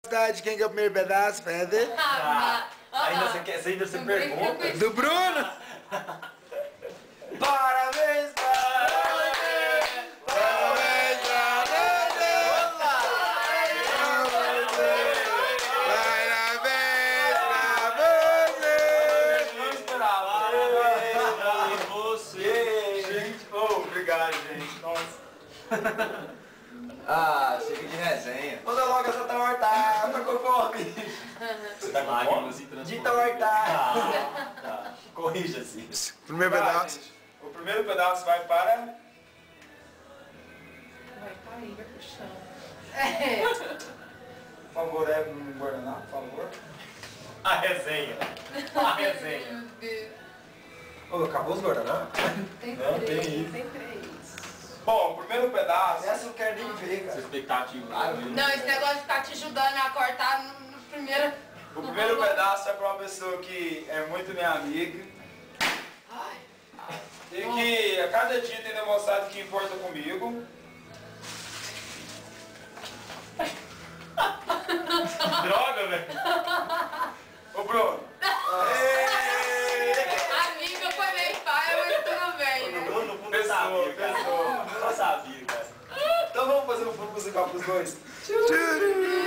De quem que é o primeiro pedaço, Fede? Ainda você pergunta? Do Bruno? Parabéns pra você! Parabéns pra você! Parabéns pra você! Não esperava! Parabéns pra você! Gente, obrigado, gente. Nossa! Ah, chega de resenha. Manda logo essa torta, tá com fome. Você tá com fome? De torta. Tá. Corrija-se. Primeiro pedaço. O primeiro pedaço vai para... Vai cair, vai pro chão. Por favor, é um guardanapo, por favor. A resenha. A resenha. Meu Deus. Ô, acabou os guardanapos? Tem Não, três, tem isso. tem três. Bom, o primeiro pedaço... Essa eu quero nem ver, cara. Expectativa. Não, esse negócio de ficar te ajudando a cortar no primeiro... O primeiro pedaço é para uma pessoa que é muito minha amiga. Ai. E que a cada dia tem demonstrado que importa comigo. Droga, velho. Ô, Bruno. A língua foi meio paia, mas tudo bem, né? No fundo eu sabia, cara. Pessoa. Eu sabia, cara. Então vamos fazer um fundo musical pros dois? Tchururu.